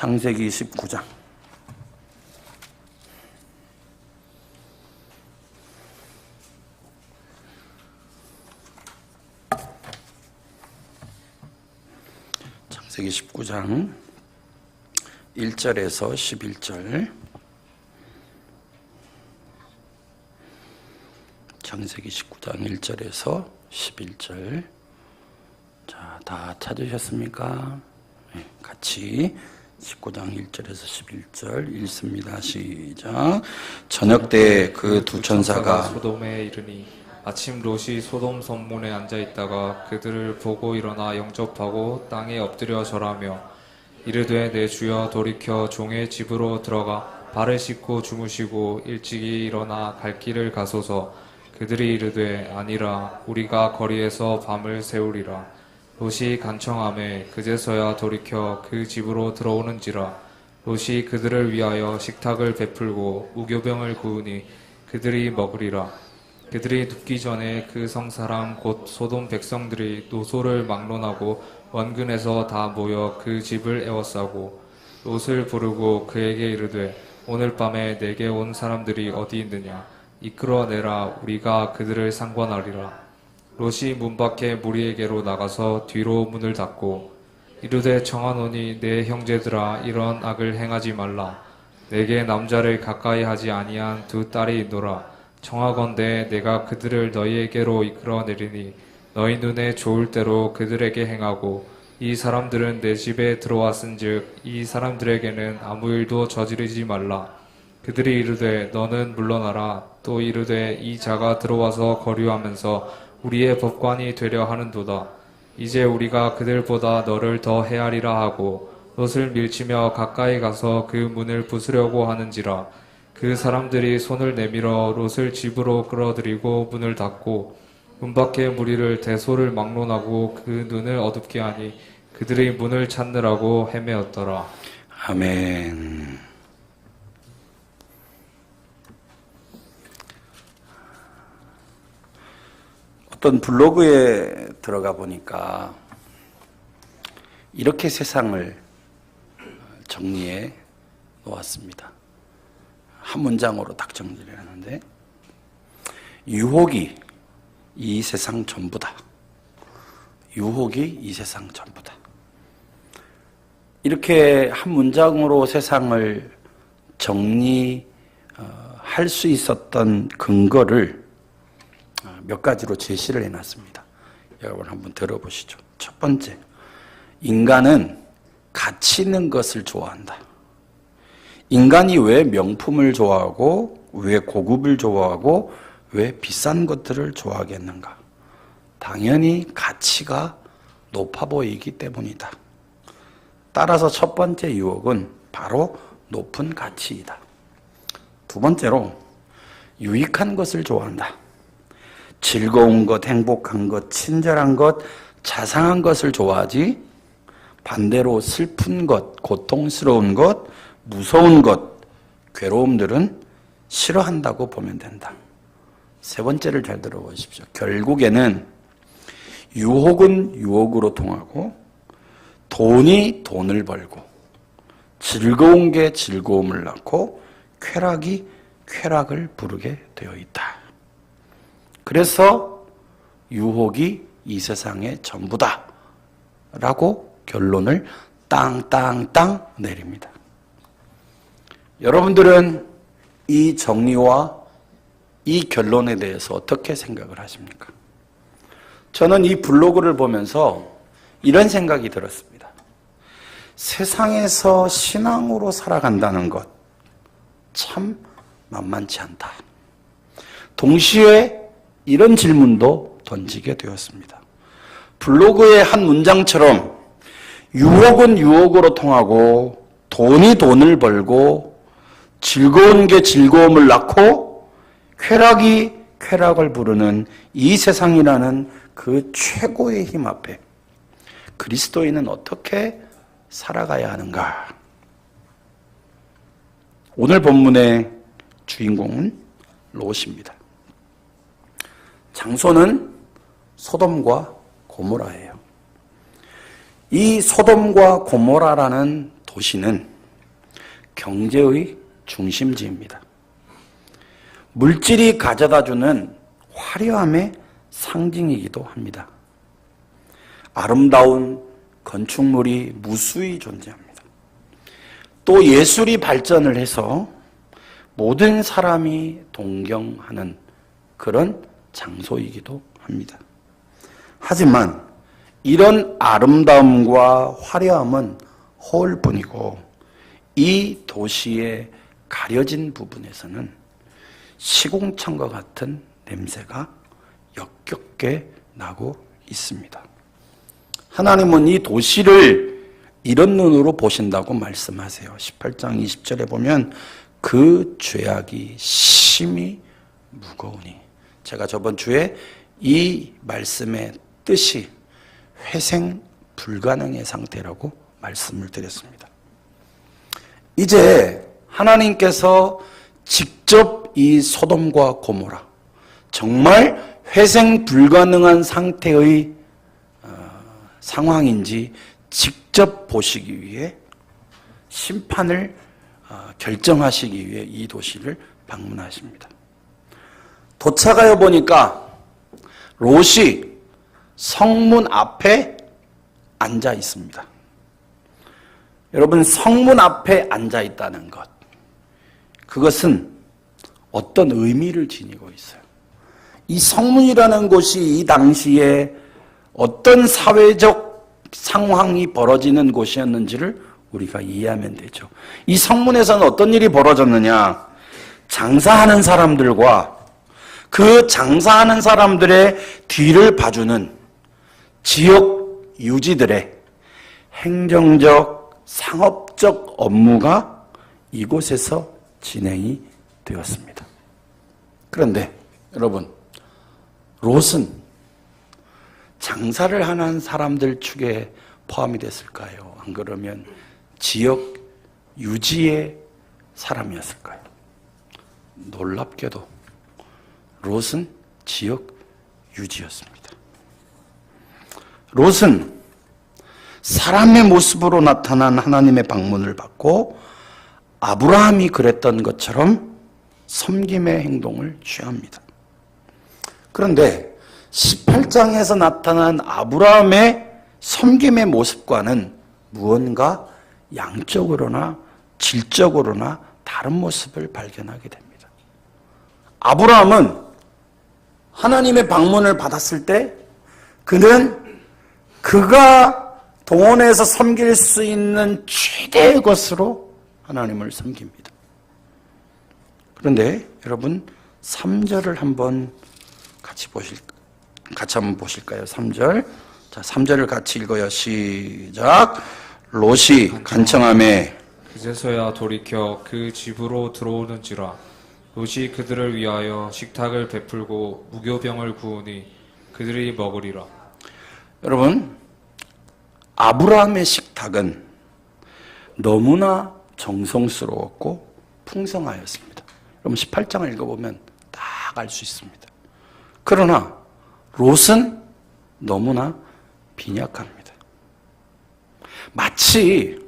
창세기 19장. 창세기 19장 1절에서 11절. 창세기 19장 1절에서 11절. 자, 다 찾으셨습니까? 네, 같이 19장 1절에서 11절 읽습니다. 시작. 저녁 때 그 두 천사가 소돔에 이르니 아침 롯이 소돔 성문에 앉아 있다가 그들을 보고 일어나 영접하고 땅에 엎드려 절하며 이르되 내 주여 돌이켜 종의 집으로 들어가 발을 씻고 주무시고 일찍이 일어나 갈 길을 가소서. 그들이 이르되 아니라 우리가 거리에서 밤을 새우리라. 롯이 간청하매 그제서야 돌이켜 그 집으로 들어오는지라. 롯이 그들을 위하여 식탁을 베풀고 무교병을 구우니 그들이 먹으리라. 그들이 눕기 전에 그 성사람 곧 소돔 백성들이 노소를 막론하고 원근에서 다 모여 그 집을 에워싸고 롯을 부르고 그에게 이르되 오늘 밤에 내게 온 사람들이 어디 있느냐 이끌어내라. 우리가 그들을 상관하리라. 롯이 문 밖에 무리에게로 나가서 뒤로 문을 닫고 이르되 청하노니 내 형제들아 이런 악을 행하지 말라. 내게 남자를 가까이 하지 아니한 두 딸이 있노라. 청하건대 내가 그들을 너희에게로 이끌어내리니 너희 눈에 좋을 대로 그들에게 행하고 이 사람들은 내 집에 들어왔은즉 이 사람들에게는 아무 일도 저지르지 말라. 그들이 이르되 너는 물러나라. 또 이르되 이 자가 들어와서 거류하면서 우리의 법관이 되려 하는도다. 이제 우리가 그들보다 너를 더 헤아리라 하고 롯을 밀치며 가까이 가서 그 문을 부수려고 하는지라. 그 사람들이 손을 내밀어 롯을 집으로 끌어들이고 문을 닫고 문 밖에 무리를 대소를 막론하고 그 눈을 어둡게 하니 그들이 문을 찾느라고 헤매었더라. 아멘. 어떤 블로그에 들어가 보니까 이렇게 세상을 정리해 놓았습니다. 한 문장으로 딱 정리를 하는데 유혹이 이 세상 전부다. 유혹이 이 세상 전부다. 이렇게 한 문장으로 세상을 정리할 수 있었던 근거를 몇 가지로 제시를 해놨습니다. 여러분 한번 들어보시죠. 첫 번째, 인간은 가치 있는 것을 좋아한다. 인간이 왜 명품을 좋아하고 왜 고급을 좋아하고 왜 비싼 것들을 좋아하겠는가? 당연히 가치가 높아 보이기 때문이다. 따라서 첫 번째 유혹은 바로 높은 가치이다. 두 번째로 유익한 것을 좋아한다. 즐거운 것, 행복한 것, 친절한 것, 자상한 것을 좋아하지 반대로 슬픈 것, 고통스러운 것, 무서운 것, 괴로움들은 싫어한다고 보면 된다. 세 번째를 잘 들어보십시오. 결국에는 유혹은 유혹으로 통하고 돈이 돈을 벌고 즐거운 게 즐거움을 낳고 쾌락이 쾌락을 부르게 되어 있다. 그래서 유혹이 이 세상의 전부다 라고 결론을 땅땅땅 내립니다. 여러분들은 이 정리와 이 결론에 대해서 어떻게 생각을 하십니까? 저는 이 블로그를 보면서 이런 생각이 들었습니다. 세상에서 신앙으로 살아간다는 것 참 만만치 않다. 동시에 이런 질문도 던지게 되었습니다. 블로그의 한 문장처럼 유혹은 유혹으로 통하고 돈이 돈을 벌고 즐거운 게 즐거움을 낳고 쾌락이 쾌락을 부르는 이 세상이라는 그 최고의 힘 앞에 그리스도인은 어떻게 살아가야 하는가? 오늘 본문의 주인공은 롯입니다. 장소는 소돔과 고모라예요. 이 소돔과 고모라라는 도시는 경제의 중심지입니다. 물질이 가져다주는 화려함의 상징이기도 합니다. 아름다운 건축물이 무수히 존재합니다. 또 예술이 발전을 해서 모든 사람이 동경하는 그런 장소이기도 합니다. 하지만 이런 아름다움과 화려함은 허울뿐이고 이 도시의 가려진 부분에서는 시공창과 같은 냄새가 역겹게 나고 있습니다. 하나님은 이 도시를 이런 눈으로 보신다고 말씀하세요. 18장 20절에 보면 그 죄악이 심히 무거우니, 제가 저번 주에 이 말씀의 뜻이 회생 불가능의 상태라고 말씀을 드렸습니다. 이제 하나님께서 직접 이 소돔과 고모라, 정말 회생 불가능한 상태의 상황인지 직접 보시기 위해 심판을 결정하시기 위해 이 도시를 방문하십니다. 도착하여 보니까 롯이 성문 앞에 앉아 있습니다. 여러분, 성문 앞에 앉아 있다는 것, 그것은 어떤 의미를 지니고 있어요. 이 성문이라는 곳이 이 당시에 어떤 사회적 상황이 벌어지는 곳이었는지를 우리가 이해하면 되죠. 이 성문에서는 어떤 일이 벌어졌느냐? 장사하는 사람들과 그 장사하는 사람들의 뒤를 봐주는 지역 유지들의 행정적, 상업적 업무가 이곳에서 진행이 되었습니다. 그런데 여러분, 롯은 장사를 하는 사람들 축에 포함이 됐을까요? 안 그러면 지역 유지의 사람이었을까요? 놀랍게도 롯은 지역 유지였습니다. 롯은 사람의 모습으로 나타난 하나님의 방문을 받고 아브라함이 그랬던 것처럼 섬김의 행동을 취합니다. 그런데 18장에서 나타난 아브라함의 섬김의 모습과는 무언가 양적으로나 질적으로나 다른 모습을 발견하게 됩니다. 아브라함은 하나님의 방문을 받았을 때 그는 그가 동원해서 섬길 수 있는 최대의 것으로 하나님을 섬깁니다. 그런데 여러분 3절을 한번 같이 한번 보실까요? 3절. 자, 3절을 같이 읽어요. 시작. 롯이 간청하매 그제서야 돌이켜 그 집으로 들어오는지라. 롯이 그들을 위하여 식탁을 베풀고 무교병을 구우니 그들이 먹으리라. 여러분, 아브라함의 식탁은 너무나 정성스러웠고 풍성하였습니다. 여러분 18장을 읽어보면 딱 알 수 있습니다. 그러나 롯은 너무나 빈약합니다. 마치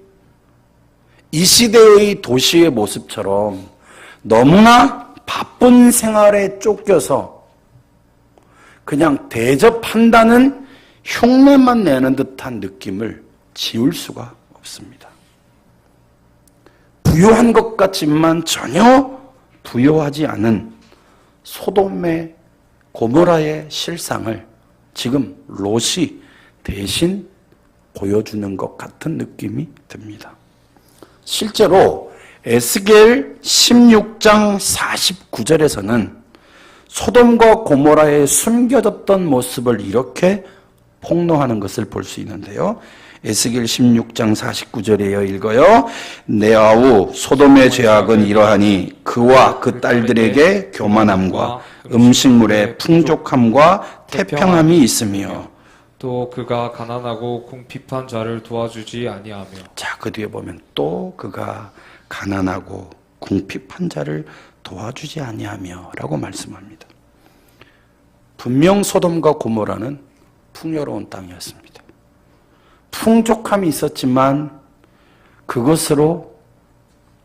이 시대의 도시의 모습처럼 너무나 바쁜 생활에 쫓겨서 그냥 대접한다는 흉내만 내는 듯한 느낌을 지울 수가 없습니다. 부유한 것 같지만 전혀 부유하지 않은 소돔의 고모라의 실상을 지금 롯이 대신 보여주는 것 같은 느낌이 듭니다. 실제로 에스겔 16장 49절에서는 소돔과 고모라의 숨겨졌던 모습을 이렇게 폭로하는 것을 볼 수 있는데요. 에스겔 16장 49절에 읽어요. 내 아우 소돔의 죄악은 이러하니 그와 그 딸들에게 교만함과 음식물의 풍족함과 태평함이 있으며 또 그가 가난하고 궁핍한 자를 도와주지 아니하며. 자, 그 뒤에 보면 또 그가 가난하고 궁핍한 자를 도와주지 아니하며 라고 말씀합니다. 분명 소돔과 고모라는 풍요로운 땅이었습니다. 풍족함이 있었지만 그것으로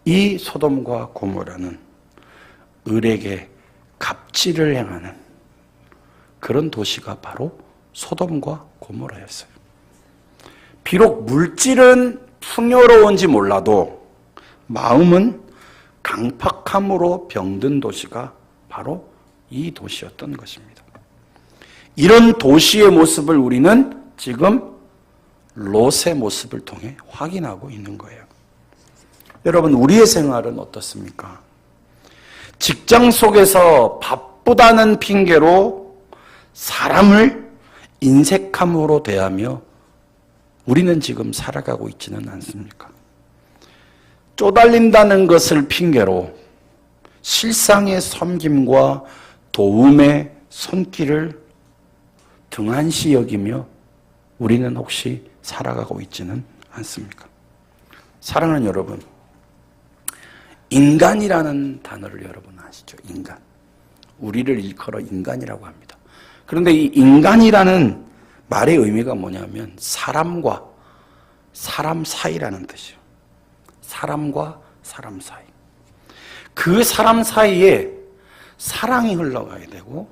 이 소돔과 고모라는 을에게 갑질을 행하는 그런 도시가 바로 소돔과 고모라였어요. 비록 물질은 풍요로운지 몰라도 마음은 강팍함으로 병든 도시가 바로 이 도시였던 것입니다. 이런 도시의 모습을 우리는 지금 롯의 모습을 통해 확인하고 있는 거예요. 여러분, 우리의 생활은 어떻습니까? 직장 속에서 바쁘다는 핑계로 사람을 인색함으로 대하며 우리는 지금 살아가고 있지는 않습니까? 쪼달린다는 것을 핑계로 실상의 섬김과 도움의 손길을 등한시 여기며 우리는 혹시 살아가고 있지는 않습니까? 사랑하는 여러분, 인간이라는 단어를 여러분 아시죠? 인간. 우리를 일컬어 인간이라고 합니다. 그런데 이 인간이라는 말의 의미가 뭐냐면 사람과 사람 사이라는 뜻이에요. 사람과 사람 사이. 그 사람 사이에 사랑이 흘러가야 되고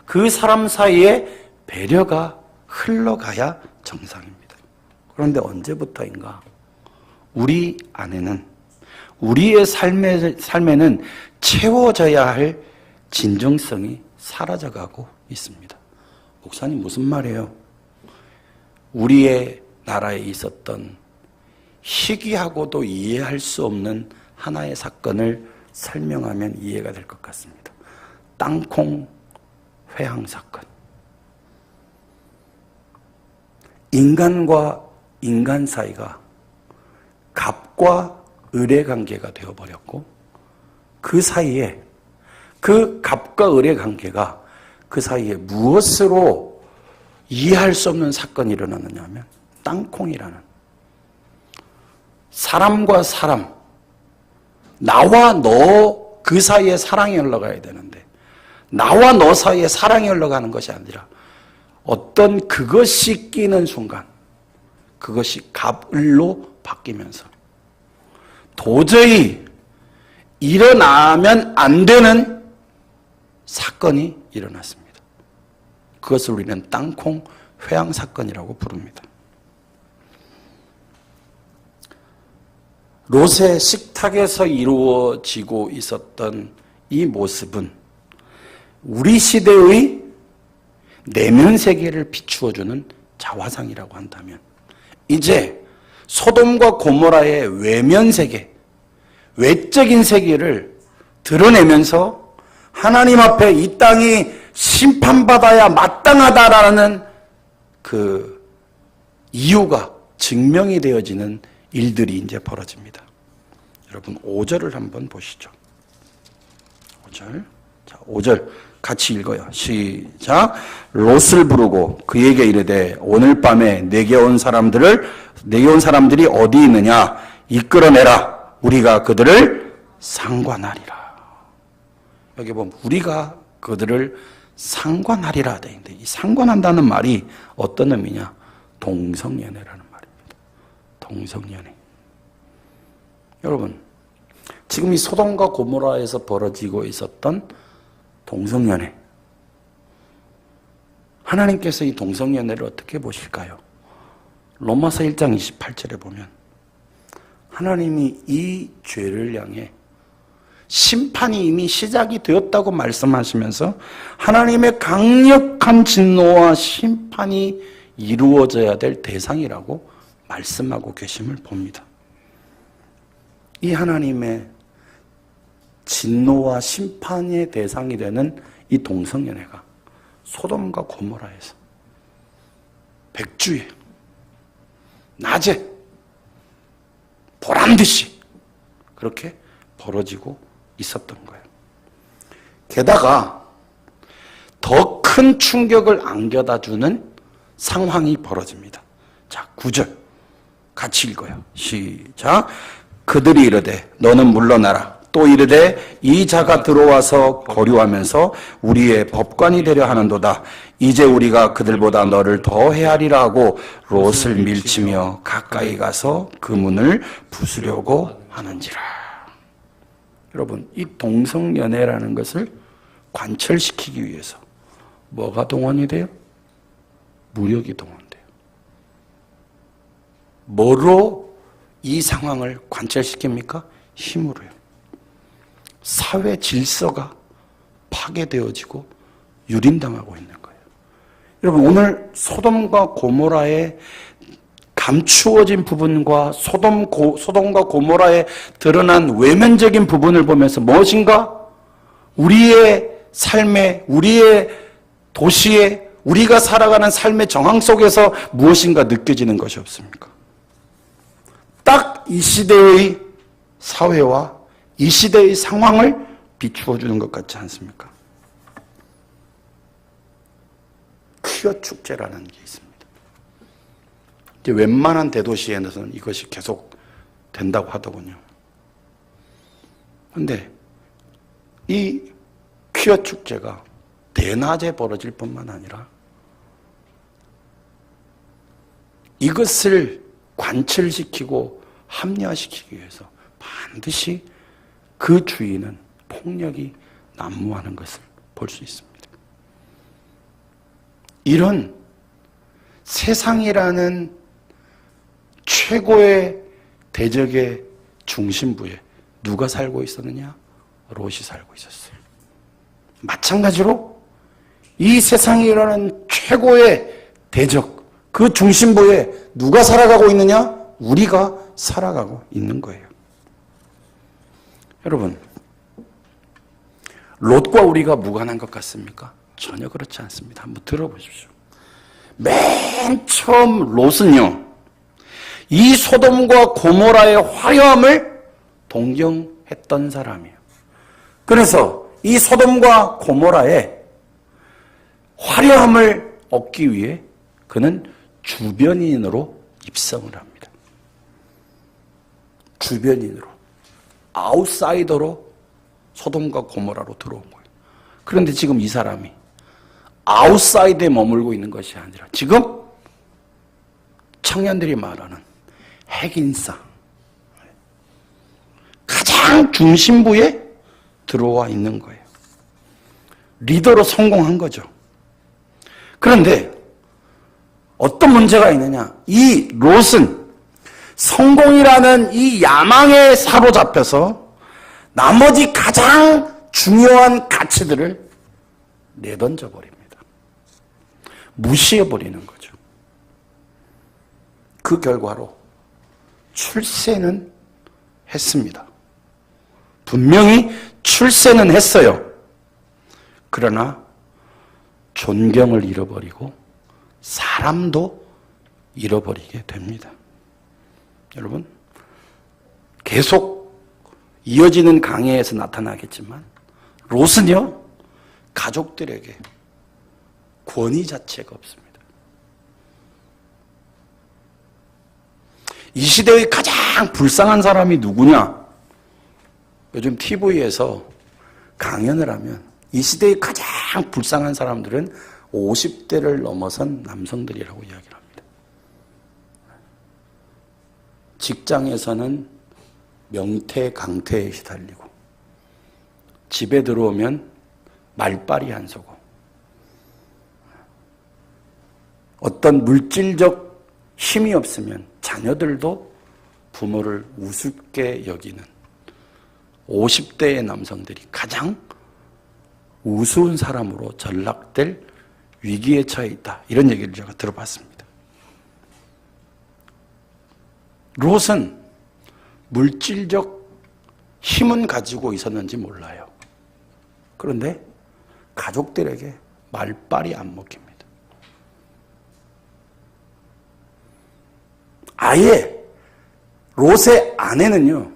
그 사람 사이에 배려가 흘러가야 정상입니다. 그런데 언제부터인가 우리 안에는 우리의 삶에는 채워져야 할 진정성이 사라져가고 있습니다. 목사님 무슨 말이에요? 우리의 나라에 있었던 희귀하고도 이해할 수 없는 하나의 사건을 설명하면 이해가 될 것 같습니다. 땅콩 회항 사건. 인간과 인간 사이가 갑과 을의 관계가 되어버렸고 그 사이에 그 갑과 을의 관계가 그 사이에 무엇으로 이해할 수 없는 사건이 일어나느냐 하면 땅콩이라는 사람과 사람 나와 너 그 사이에 사랑이 흘러가야 되는데 나와 너 사이에 사랑이 흘러가는 것이 아니라 어떤 그것이 끼는 순간 그것이 갑을로 바뀌면서 도저히 일어나면 안 되는 사건이 일어났습니다. 그것을 우리는 땅콩 회항 사건이라고 부릅니다. 롯의 식탁에서 이루어지고 있었던 이 모습은 우리 시대의 내면 세계를 비추어주는 자화상이라고 한다면 이제 소돔과 고모라의 외면 세계, 외적인 세계를 드러내면서 하나님 앞에 이 땅이 심판받아야 마땅하다라는 그 이유가 증명이 되어지는 일들이 이제 벌어집니다. 여러분 5절을 한번 보시죠. 5절. 자, 5절 같이 읽어요. 시작. 롯을 부르고 그에게 이르되 오늘 밤에 내게 온 사람들이 어디 있느냐 이끌어내라. 우리가 그들을 상관하리라. 여기 보면 우리가 그들을 상관하리라 되어 있는데 이 상관한다는 말이 어떤 의미냐? 동성연애라는 말입니다. 동성연애. 여러분, 지금 이 소돔과 고모라에서 벌어지고 있었던 동성연애. 하나님께서 이 동성연애를 어떻게 보실까요? 로마서 1장 28절에 보면 하나님이 이 죄를 향해 심판이 이미 시작이 되었다고 말씀하시면서 하나님의 강력한 진노와 심판이 이루어져야 될 대상이라고 말씀하고 계심을 봅니다. 이 하나님의 진노와 심판의 대상이 되는 이 동성연애가 소돔과 고모라에서 백주에 낮에 보란듯이 그렇게 벌어지고 있었던 거예요. 게다가 더 큰 충격을 안겨다 주는 상황이 벌어집니다. 자, 9절 같이 읽어요. 시작. 그들이 이르되 너는 물러나라. 또 이르되 이 자가 들어와서 거류하면서 우리의 법관이 되려 하는도다. 이제 우리가 그들보다 너를 더 헤아리라 하고 롯을 밀치며 가까이 가서 그 문을 부수려고 하는지라. 여러분, 이 동성연애라는 것을 관철시키기 위해서 뭐가 동원이 돼요? 무력이 동원돼요. 뭐로 이 상황을 관철시킵니까? 힘으로요. 사회 질서가 파괴되어지고 유린당하고 있는 거예요. 여러분, 오늘 소돔과 고모라의 감추어진 부분과 소돔과 고모라에 드러난 외면적인 부분을 보면서 무엇인가? 우리의 삶에, 우리의 도시에, 우리가 살아가는 삶의 정황 속에서 무엇인가 느껴지는 것이 없습니까? 딱 이 시대의 사회와 이 시대의 상황을 비추어 주는 것 같지 않습니까? 퀴어 축제라는 게 있습니다. 이제 웬만한 대도시에서는 이것이 계속 된다고 하더군요. 그런데 이 퀴어 축제가 대낮에 벌어질 뿐만 아니라 이것을 관철시키고 합리화시키기 위해서 반드시 그 주인은 폭력이 난무하는 것을 볼 수 있습니다. 이런 세상이라는 최고의 대적의 중심부에 누가 살고 있었느냐? 롯이 살고 있었어요. 마찬가지로 이 세상이라는 최고의 대적, 그 중심부에 누가 살아가고 있느냐? 우리가 살아가고 있는 거예요. 여러분, 롯과 우리가 무관한 것 같습니까? 전혀 그렇지 않습니다. 한번 들어보십시오. 맨 처음 롯은요, 이 소돔과 고모라의 화려함을 동경했던 사람이에요. 그래서 이 소돔과 고모라의 화려함을 얻기 위해 그는 주변인으로 입성을 합니다. 주변인으로, 아웃사이더로 소돔과 고모라로 들어온 거예요. 그런데 지금 이 사람이 아웃사이드에 머물고 있는 것이 아니라 지금 청년들이 말하는 핵인싸, 가장 중심부에 들어와 있는 거예요. 리더로 성공한 거죠. 그런데 어떤 문제가 있느냐? 이 롯은 성공이라는 이 야망에 사로잡혀서 나머지 가장 중요한 가치들을 내던져 버립니다. 무시해 버리는 거죠. 그 결과로 출세는 했습니다. 분명히 출세는 했어요. 그러나 존경을 잃어버리고 사람도 잃어버리게 됩니다. 여러분, 계속 이어지는 강해에서 나타나겠지만 롯은요, 가족들에게 권위 자체가 없습니다. 이 시대의 가장 불쌍한 사람이 누구냐? 요즘 TV에서 강연을 하면 이 시대의 가장 불쌍한 사람들은 50대를 넘어선 남성들이라고 이야기를 합니다. 직장에서는 명퇴, 강퇴에 시달리고 집에 들어오면 말빨이 안 서고 어떤 물질적 힘이 없으면 자녀들도 부모를 우습게 여기는 50대의 남성들이 가장 우스운 사람으로 전락될 위기에 처해 있다. 이런 얘기를 제가 들어봤습니다. 롯은 물질적 힘은 가지고 있었는지 몰라요. 그런데 가족들에게 말빨이 안 먹힙니다. 아예 롯의 아내는요,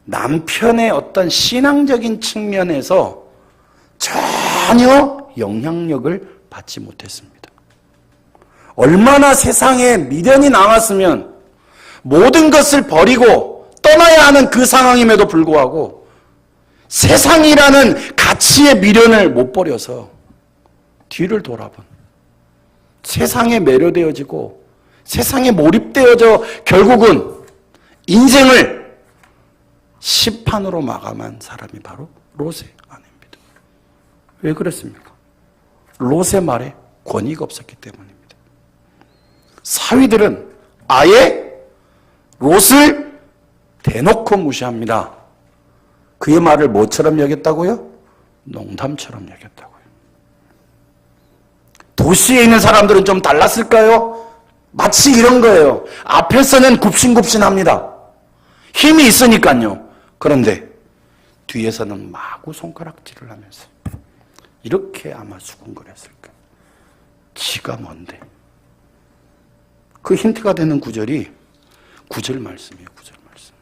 남편의 어떤 신앙적인 측면에서 전혀 영향력을 받지 못했습니다. 얼마나 세상에 미련이 남았으면 모든 것을 버리고 떠나야 하는 그 상황임에도 불구하고 세상이라는 가치의 미련을 못 버려서 뒤를 돌아본, 세상에 매료되어지고 세상에 몰입되어져 결국은 인생을 시판으로 마감한 사람이 바로 롯의 아내입니다. 왜 그랬습니까? 롯의 말에 권위가 없었기 때문입니다. 사위들은 아예 롯을 대놓고 무시합니다. 그의 말을 뭐처럼 여겼다고요? 농담처럼 여겼다고요. 도시에 있는 사람들은 좀 달랐을까요? 마치 이런 거예요. 앞에서는 굽신굽신합니다. 힘이 있으니까요. 그런데 뒤에서는 마구 손가락질을 하면서 이렇게 아마 수군거렸을 거예요. 지가 뭔데? 그 힌트가 되는 구절이 9절 말씀이에요. 9절 말씀.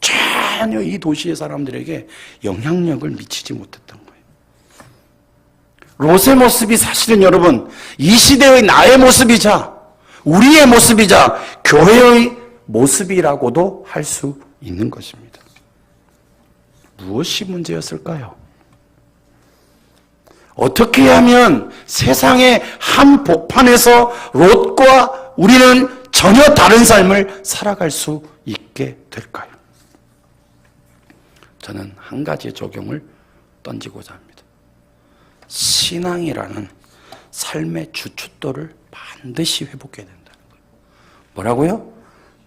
전혀 이 도시의 사람들에게 영향력을 미치지 못했던 거예요. 롯의 모습이 사실은 여러분 이 시대의 나의 모습이자 우리의 모습이자 교회의 모습이라고도 할 수 있는 것입니다. 무엇이 문제였을까요? 어떻게 하면 세상의 한 복판에서 롯과 우리는 전혀 다른 삶을 살아갈 수 있게 될까요? 저는 한 가지 적용을 던지고자 합니다. 신앙이라는 삶의 주춧돌을 반드시 회복해야 된다는 거예요. 뭐라고요?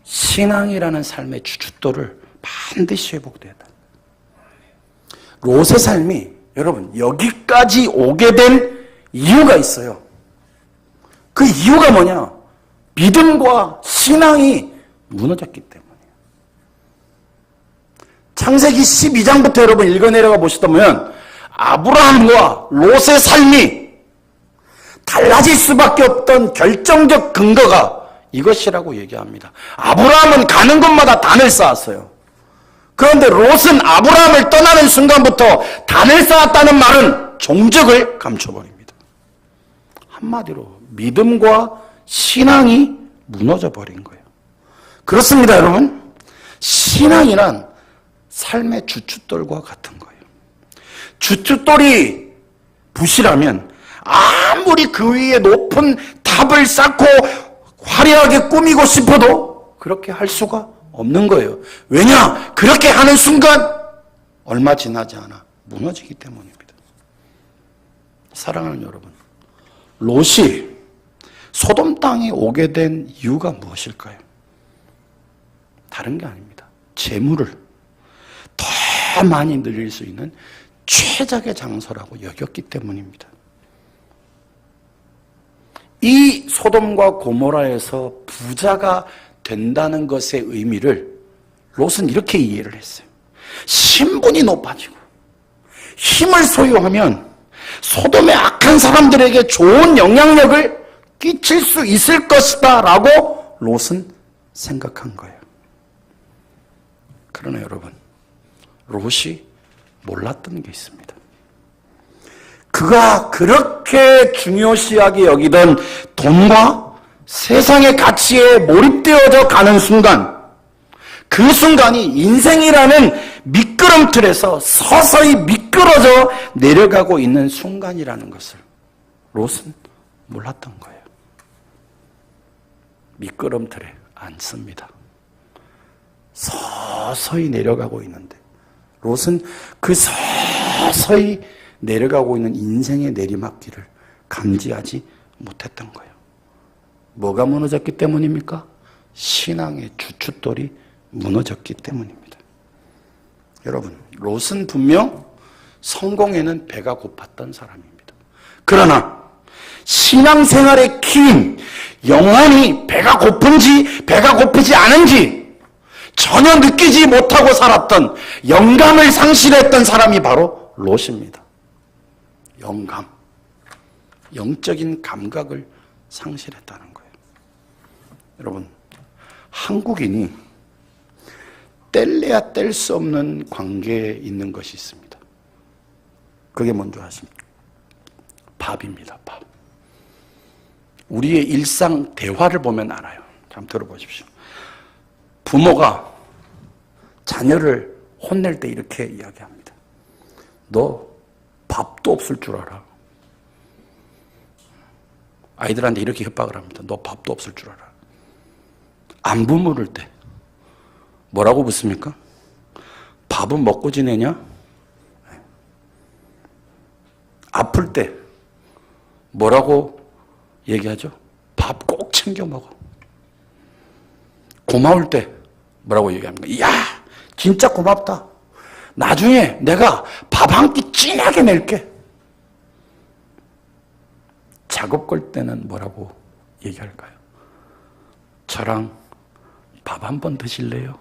신앙이라는 삶의 주춧돌을 반드시 회복돼야 된다. 롯의 삶이 여러분 여기까지 오게 된 이유가 있어요. 그 이유가 뭐냐? 믿음과 신앙이 무너졌기 때문이에요. 창세기 12장부터 여러분 읽어내려가 보시다면 아브라함과 롯의 삶이 달라질 수밖에 없던 결정적 근거가 이것이라고 얘기합니다. 아브라함은 가는 곳마다 단을 쌓았어요. 그런데 롯은 아브라함을 떠나는 순간부터 단을 쌓았다는 말은 종적을 감춰버립니다. 한마디로 믿음과 신앙이 무너져 버린 거예요. 그렇습니다, 여러분. 신앙이란 삶의 주춧돌과 같은 거예요. 주춧돌이 부실하면 아무리 그 위에 높은 탑을 쌓고 화려하게 꾸미고 싶어도 그렇게 할 수가 없는 거예요. 왜냐? 그렇게 하는 순간 얼마 지나지 않아 무너지기 때문입니다. 사랑하는 여러분, 롯이 소돔 땅에 오게 된 이유가 무엇일까요? 다른 게 아닙니다. 재물을 더 많이 늘릴 수 있는 최적의 장소라고 여겼기 때문입니다. 이 소돔과 고모라에서 부자가 된다는 것의 의미를 롯은 이렇게 이해를 했어요. 신분이 높아지고 힘을 소유하면 소돔의 악한 사람들에게 좋은 영향력을 끼칠 수 있을 것이다 라고 롯은 생각한 거예요. 그러나 여러분, 롯이 몰랐던 게 있습니다. 그가 그렇게 중요시하게 여기던 돈과 세상의 가치에 몰입되어져 가는 순간, 그 순간이 인생이라는 미끄럼틀에서 서서히 미끄러져 내려가고 있는 순간이라는 것을 롯은 몰랐던 거예요. 미끄럼틀에 앉습니다. 서서히 내려가고 있는데 롯은 그 서서히 내려가고 있는 인생의 내리막길을 감지하지 못했던 거예요. 뭐가 무너졌기 때문입니까? 신앙의 주춧돌이 무너졌기 때문입니다. 여러분, 롯은 분명 성공에는 배가 고팠던 사람입니다. 그러나 신앙생활의 키인 영혼이 배가 고픈지 배가 고프지 않은지 전혀 느끼지 못하고 살았던 영감을 상실했던 사람이 바로 롯입니다. 영감, 영적인 감각을 상실했다는 거예요. 여러분, 한국인이 뗄래야 뗄 수 없는 관계에 있는 것이 있습니다. 그게 뭔지 아십니까? 밥입니다. 밥. 우리의 일상 대화를 보면 알아요. 한번 들어보십시오. 부모가 자녀를 혼낼 때 이렇게 이야기합니다. 너 밥도 없을 줄 알아. 아이들한테 이렇게 협박을 합니다. 너 밥도 없을 줄 알아. 안부 물을 때 뭐라고 묻습니까? 밥은 먹고 지내냐? 아플 때 뭐라고 얘기하죠? 밥 꼭 챙겨 먹어. 고마울 때 뭐라고 얘기합니까? 이야, 진짜 고맙다. 나중에 내가 밥 한 끼 진하게 낼게. 작업 걸 때는 뭐라고 얘기할까요? 저랑 밥 한 번 드실래요?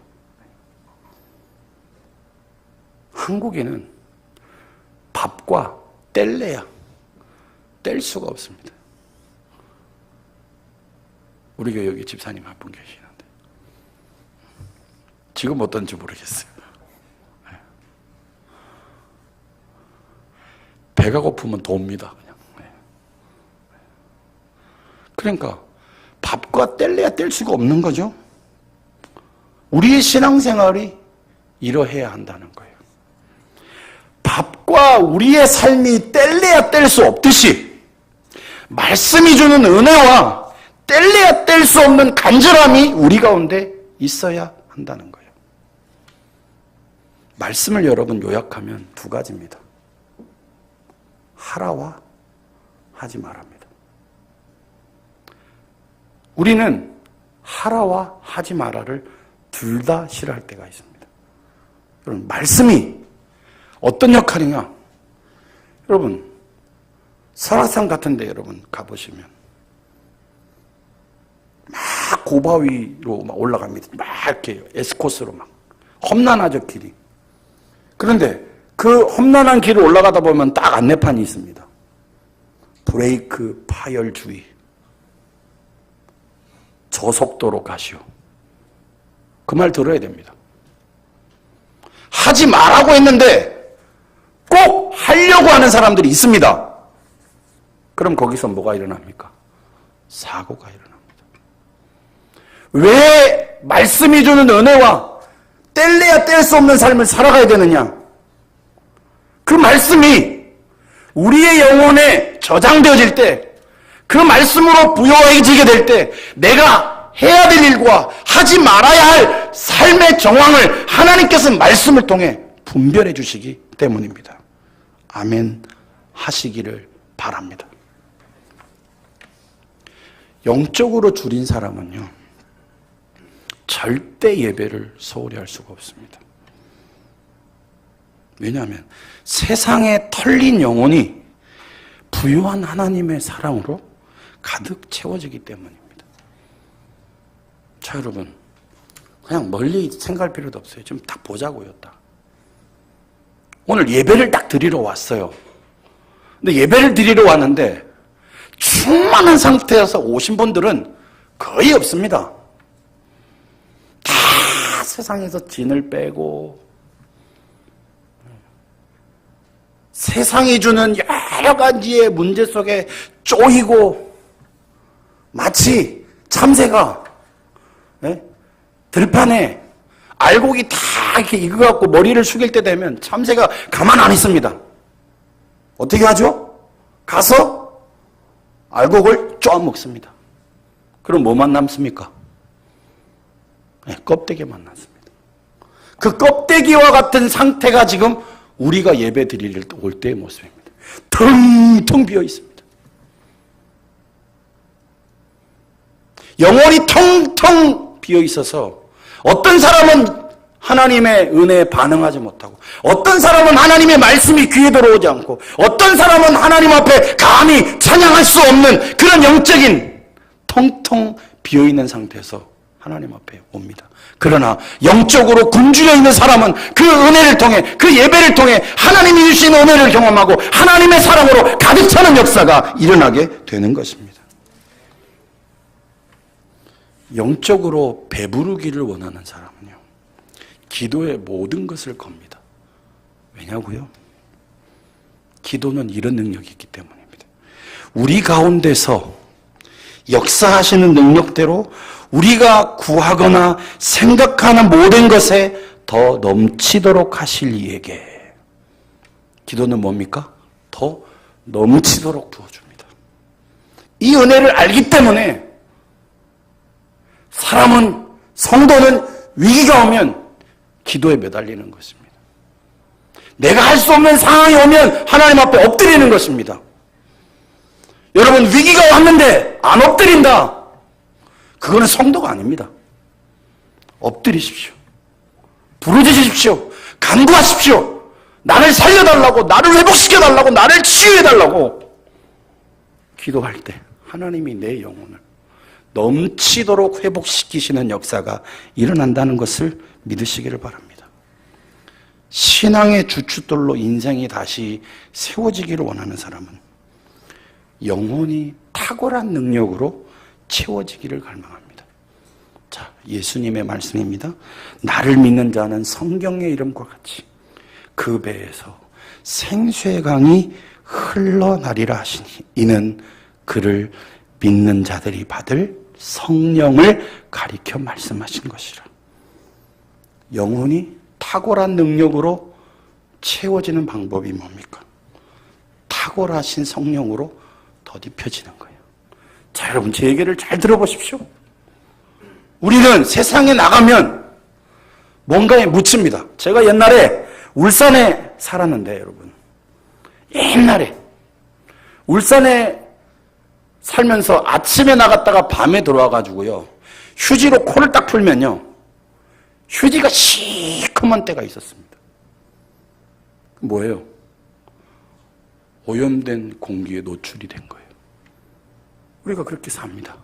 한국에는 밥과 뗄래야 뗄 수가 없습니다. 우리 교회 여기 집사님 한 분 계시는데 지금 어떤지 모르겠어요. 배가 고프면 돕니다. 그냥. 그러니까 밥과 뗄래야 뗄 수가 없는 거죠. 우리의 신앙생활이 이러해야 한다는 거예요. 밥과 우리의 삶이 뗄래야 뗄 수 없듯이 말씀이 주는 은혜와 뗄래야 뗄 수 없는 간절함이 우리 가운데 있어야 한다는 거예요. 말씀을 여러분 요약하면 두 가지입니다. 하라와 하지 말합니다. 우리는 하라와 하지 마라를 둘 다 싫어할 때가 있습니다. 여러분, 말씀이 어떤 역할이냐? 여러분, 설악산 같은 데 여러분 가보시면 막 고바위로 막 올라갑니다. 막 이렇게 에스코스로 막 험난하죠, 길이. 그런데 그 험난한 길을 올라가다 보면 딱 안내판이 있습니다. 브레이크 파열 주의. 저속도로 가시오. 그 말 들어야 됩니다. 하지 말라고 했는데 꼭 하려고 하는 사람들이 있습니다. 그럼 거기서 뭐가 일어납니까? 사고가 일어납니다. 왜 말씀이 주는 은혜와 뗄래야 뗄 수 없는 삶을 살아가야 되느냐? 그 말씀이 우리의 영혼에 저장되어질 때, 그 말씀으로 부여해지게 될 때 내가 해야 될 일과 하지 말아야 할 삶의 정황을 하나님께서 말씀을 통해 분별해 주시기 때문입니다. 아멘 하시기를 바랍니다. 영적으로 줄인 사람은요, 절대 예배를 소홀히 할 수가 없습니다. 왜냐하면 세상에 털린 영혼이 부유한 하나님의 사랑으로 가득 채워지기 때문입니다. 자, 여러분, 그냥 멀리 생각할 필요도 없어요. 좀 딱 보자고요, 딱. 오늘 예배를 딱 드리러 왔어요. 근데 예배를 드리러 왔는데 충만한 상태여서 오신 분들은 거의 없습니다. 다 세상에서 진을 빼고 세상이 주는 여러 가지의 문제 속에 쪼이고 마치 참새가 들판에 알곡이 다 이렇게 익어갖고 머리를 숙일 때 되면 참새가 가만 안 있습니다. 어떻게 하죠? 가서 알곡을 쪼아 먹습니다. 그럼 뭐만 남습니까? 껍데기만 남습니다. 그 껍데기와 같은 상태가 지금 우리가 예배 드릴 올 때의 모습입니다. 텅텅 비어 있습니다. 영혼이 텅텅 비어 있어서 어떤 사람은 하나님의 은혜에 반응하지 못하고, 어떤 사람은 하나님의 말씀이 귀에 들어오지 않고, 어떤 사람은 하나님 앞에 감히 찬양할 수 없는 그런 영적인 텅텅 비어 있는 상태에서 하나님 앞에 옵니다. 그러나 영적으로 굶주려 있는 사람은 그 은혜를 통해, 그 예배를 통해 하나님이 주신 은혜를 경험하고 하나님의 사랑으로 가득 차는 역사가 일어나게 되는 것입니다. 영적으로 배부르기를 원하는 사람은요, 기도의 모든 것을 겁니다. 왜냐고요? 기도는 이런 능력이 있기 때문입니다. 우리 가운데서 역사하시는 능력대로 우리가 구하거나 생각하는 모든 것에 더 넘치도록 하실 이에게, 기도는 뭡니까? 더 넘치도록 부어줍니다. 이 은혜를 알기 때문에 사람은, 성도는 위기가 오면 기도에 매달리는 것입니다. 내가 할 수 없는 상황이 오면 하나님 앞에 엎드리는 것입니다. 여러분, 위기가 왔는데 안 엎드린다. 그거는 성도가 아닙니다. 엎드리십시오. 부르짖으십시오. 간구하십시오. 나를 살려달라고, 나를 회복시켜달라고, 나를 치유해달라고 기도할 때 하나님이 내 영혼을 넘치도록 회복시키시는 역사가 일어난다는 것을 믿으시기를 바랍니다. 신앙의 주춧돌로 인생이 다시 세워지기를 원하는 사람은 영혼이 탁월한 능력으로 채워지기를 갈망합니다. 자, 예수님의 말씀입니다. 나를 믿는 자는 성경의 이름과 같이 그 배에서 생수의 강이 흘러나리라 하시니 이는 그를 믿는 자들이 받을 성령을 가리켜 말씀하신 것이라. 영혼이 탁월한 능력으로 채워지는 방법이 뭡니까? 탁월하신 성령으로 더딥혀지는 거예요. 자, 여러분, 제 얘기를 잘 들어보십시오. 우리는 세상에 나가면 뭔가에 묻힙니다. 제가 옛날에 울산에 살았는데, 여러분, 옛날에 울산에 살면서 아침에 나갔다가 밤에 들어와가지고요, 휴지로 코를 딱 풀면요, 휴지가 시커먼 때가 있었습니다. 뭐예요? 오염된 공기에 노출이 된 거예요. 우리가 그렇게 삽니다.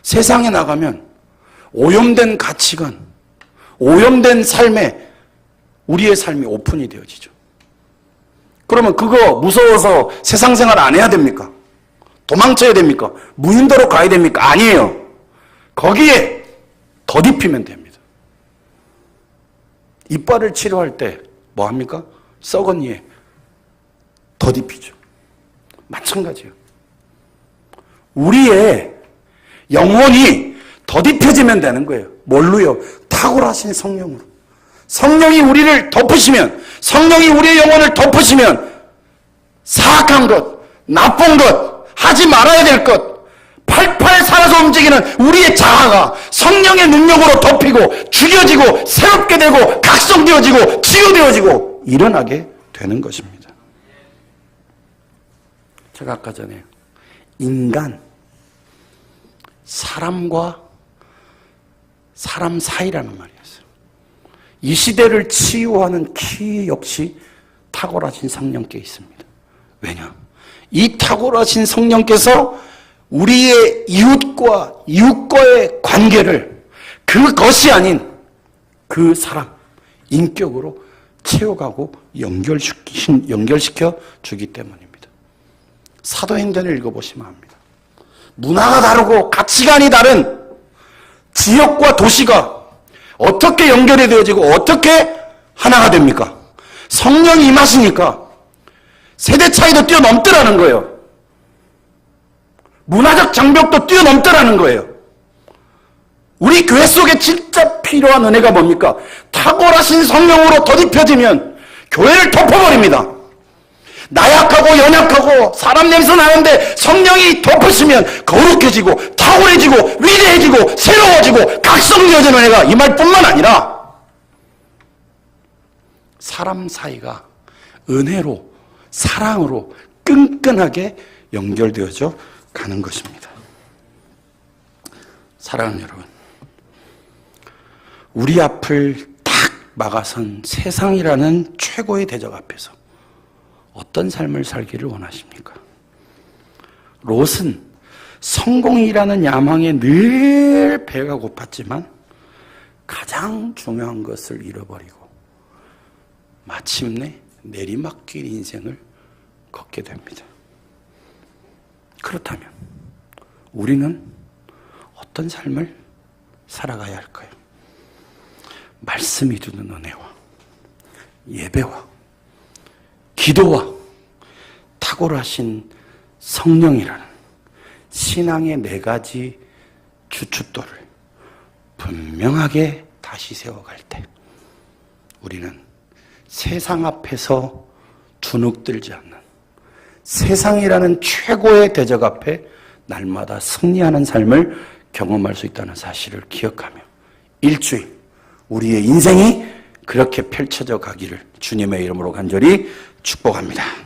세상에 나가면 오염된 가치관, 오염된 삶에 우리의 삶이 오픈이 되어지죠. 그러면 그거 무서워서 세상 생활 안 해야 됩니까? 도망쳐야 됩니까? 무인도로 가야 됩니까? 아니에요. 거기에 더딥히면 됩니다. 이빨을 치료할 때 뭐 합니까? 썩은 이에 더딥히죠. 마찬가지예요. 우리의 영혼이 더딥혀지면 되는 거예요. 뭘로요? 탁월하신 성령으로. 성령이 우리를 덮으시면, 성령이 우리의 영혼을 덮으시면 사악한 것, 나쁜 것, 하지 말아야 될 것, 팔팔 살아서 움직이는 우리의 자아가 성령의 능력으로 덮이고 죽여지고 새롭게 되고 각성되어지고 치유되어지고 일어나게 되는 것입니다. 제가 아까 전에 인간, 사람과 사람 사이라는 말이었어요. 이 시대를 치유하는 키 역시 탁월하신 성령께 있습니다. 왜냐? 이 탁월하신 성령께서 우리의 이웃과의 관계를 그것이 아닌 그 사람, 인격으로 채워가고 연결시켜 주기 때문입니다. 사도행전을 읽어보시면 압니다. 문화가 다르고 가치관이 다른 지역과 도시가 어떻게 연결이 되어지고 어떻게 하나가 됩니까? 성령이 임하시니까 세대 차이도 뛰어넘더라는 거예요. 문화적 장벽도 뛰어넘더라는 거예요. 우리 교회 속에 진짜 필요한 은혜가 뭡니까? 탁월하신 성령으로 더딥혀지면 교회를 덮어버립니다. 나약하고 연약하고 사람 냄새 나는데 성령이 덮으시면 거룩해지고 탁월해지고 위대해지고 새로워지고 각성되어지는 은혜가 임할 뿐만 아니라 사람 사이가 은혜로 사랑으로 끈끈하게 연결되어져 가는 것입니다. 사랑하는 여러분, 우리 앞을 딱 막아선 세상이라는 최고의 대적 앞에서 어떤 삶을 살기를 원하십니까? 롯은 성공이라는 야망에 늘 배가 고팠지만 가장 중요한 것을 잃어버리고 마침내 내리막길 인생을 걷게 됩니다. 그렇다면 우리는 어떤 삶을 살아가야 할까요? 말씀이 주는 은혜와 예배와 기도와 탁월하신 성령이라는 신앙의 4가지 주춧돌을 분명하게 다시 세워갈 때 우리는 세상 앞에서 주눅들지 않는 세상이라는 최고의 대적 앞에 날마다 승리하는 삶을 경험할 수 있다는 사실을 기억하며 일주일 우리의 인생이 그 그렇게 펼쳐져 가기를 주님의 이름으로 간절히 축복합니다.